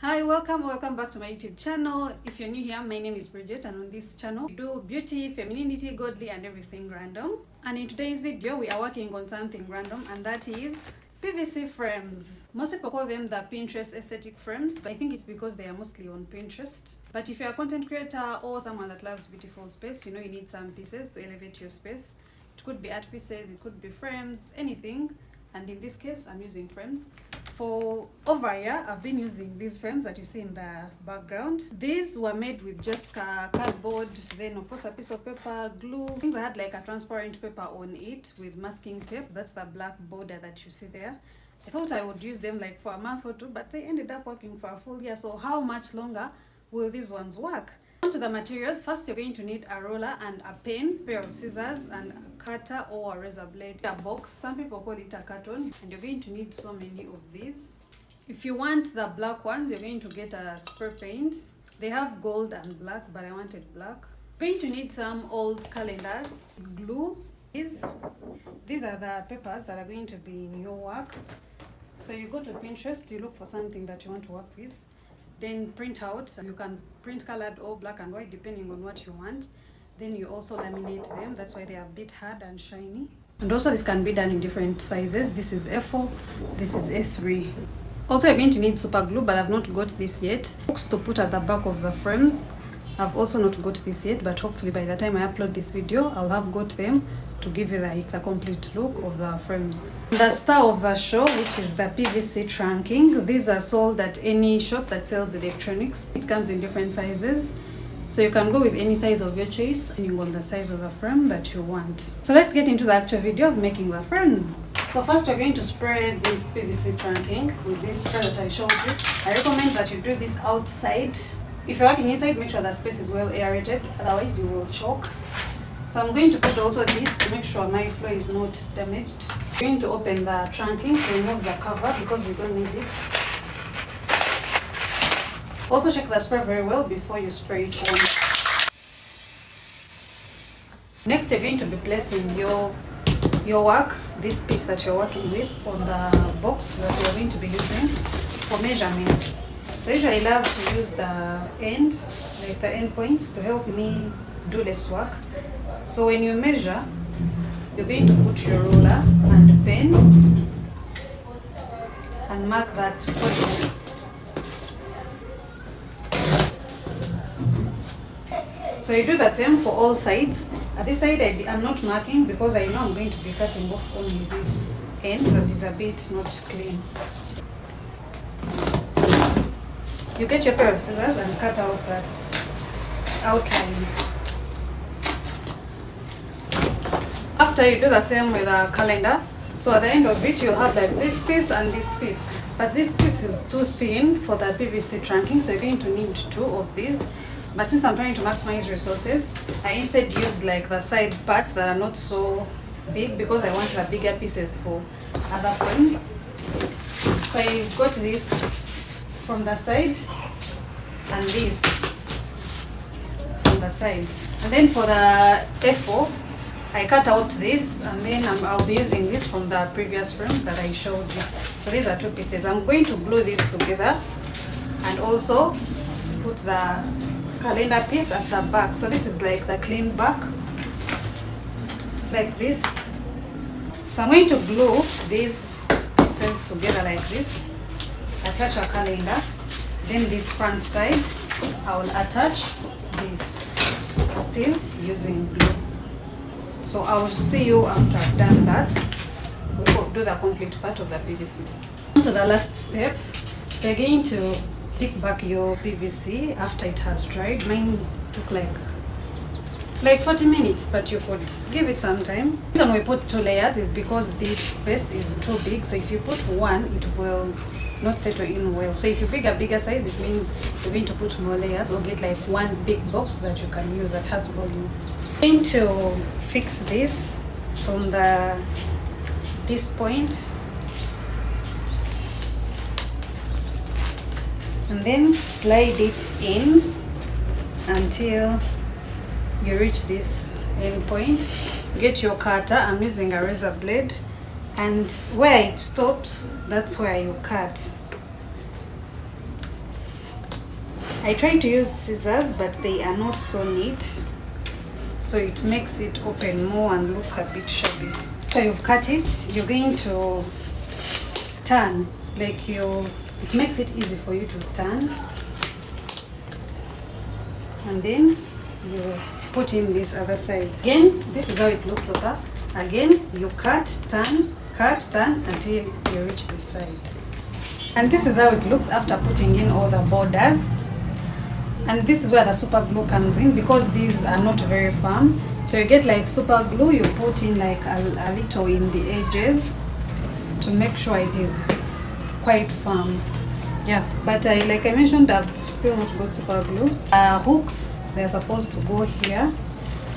Hi, welcome back to my YouTube channel. If you're new here, my name is Bridget, and on this channel we do beauty, femininity, godly and everything random. And in today's video we are working on something random, and that is PVC frames. Most people call them the Pinterest aesthetic frames, but I think it's because they are mostly on Pinterest. But if you're a content creator or someone that loves beautiful space, you know you need some pieces to elevate your space. It could be art pieces, it could be frames, anything. And in this case, I'm using frames. For over a year, I've been using these frames that you see in the background. These were made with just cardboard, then of course a piece of paper, glue. Things that had like a transparent paper on it with masking tape. That's the black border that you see there. I thought I would use them like for a month or two, but they ended up working for a full year. So how much longer will these ones work? On to the materials. First, you're going to need a roller and a pen, pair of scissors and a cutter or a razor blade, a box, some people call it a carton, and you're going to need so many of these. If you want the black ones, you're going to get a spray paint. They have gold and black, but I wanted black. You're going to need some old calendars, glue. These are the papers that are going to be in your work. So you go to Pinterest, you look for something that you want to work with. Then print out. You can print colored or black and white depending on what you want. Then you also laminate them. That's why they are a bit hard and shiny. And also this can be done in different sizes. This is A4, this is A3. Also you're going to need super glue, but I've not got this yet. Books to put at the back of the frames. I've also not got this yet, but hopefully by the time I upload this video, I'll have got them to give you the complete look of the frames. The star of the show, which is the PVC trunking. These are sold at any shop that sells electronics. It comes in different sizes, so you can go with any size of your choice depending on the size of the frame that you want. So let's get into the actual video of making the frames. So first we're going to spray this PVC trunking with this spray that I showed you. I recommend that you do this outside. If you're working inside, make sure the space is well aerated, otherwise you will choke. So I'm going to put also this to make sure my flow is not damaged. I'm going to open the trunking to remove the cover because we don't need it. Also check the spray very well before you spray it on. Next you're going to be placing your work, this piece that you're working with, on the box that you're going to be using for measurements. So I usually love to use the end, like the end points, to help me do less work. So when you measure, you're going to put your ruler and pen and mark that point. So you do the same for all sides. At this side I'm not marking because I know I'm going to be cutting off only this end that is a bit not clean. You get your pair of scissors and cut out that outline. After you do the same with a calendar, so at the end of it you'll have like this piece and this piece. But this piece is too thin for the PVC trunking, so you're going to need two of these. But since I'm trying to maximize resources, I instead use like the side parts that are not so big because I want the bigger pieces for other frames. So I got this from the side and this from the side. And then for the A4, I cut out this, and then I'll be using this from the previous frames that I showed you. So these are two pieces. I'm going to glue this together and also put the calendar piece at the back. So this is like the clean back, like this. So I'm going to glue these pieces together like this, attach a calendar, then this front side I will attach this, still using glue. So I will see you after I've done that. We will do the complete part of the PVC. On to the last step. So you're going to pick back your PVC after it has dried. Mine took like 40 minutes, but you could give it some time. The reason we put two layers is because this space is too big. So if you put one, it will not settle in well. So if you pick a bigger size, it means you're going to put more layers or get like one big box that you can use that has volume. I'm going to fix this from this point and then slide it in until you reach this end point. Get your cutter. I'm using a razor blade, and where it stops, that's where you cut. I try to use scissors, but they are not so neat, so it makes it open more and look a bit shabby. After you've cut it, you're going to turn, like it makes it easy for you to turn, and then you put in this other side. Again, this is how it looks over. Again, you cut, turn until you reach this side. And this is how it looks after putting in all the borders. And this is where the super glue comes in, because these are not very firm. So you get like super glue, you put in like a little in the edges to make sure it is quite firm. Yeah, but like I mentioned, I've still not got super glue. Hooks, they're supposed to go here,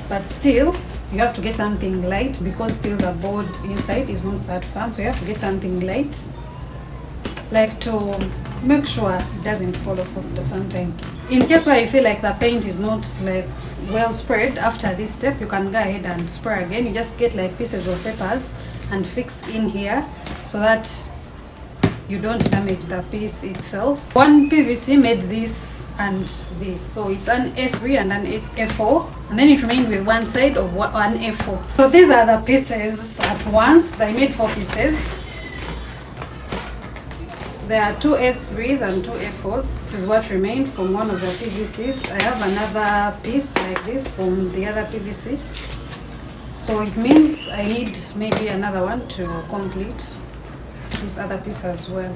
but still you have to get something light, because still the board inside is not that firm. So you have to get something light, like to make sure it doesn't fall off after some time. In case where you feel like the paint is not like well spread after this step, you can go ahead and spray again. You just get like pieces of papers and fix in here so that you don't damage the piece itself. One PVC made this and this, so it's an A3 and an A4, and then it remained with one side of one A4. So these are the pieces at once. They made 4 pieces. There are 2 A3s and 2 A4s. This is what remained from one of the PVCs. I have another piece like this from the other PVC. So it means I need maybe another one to complete this other piece as well.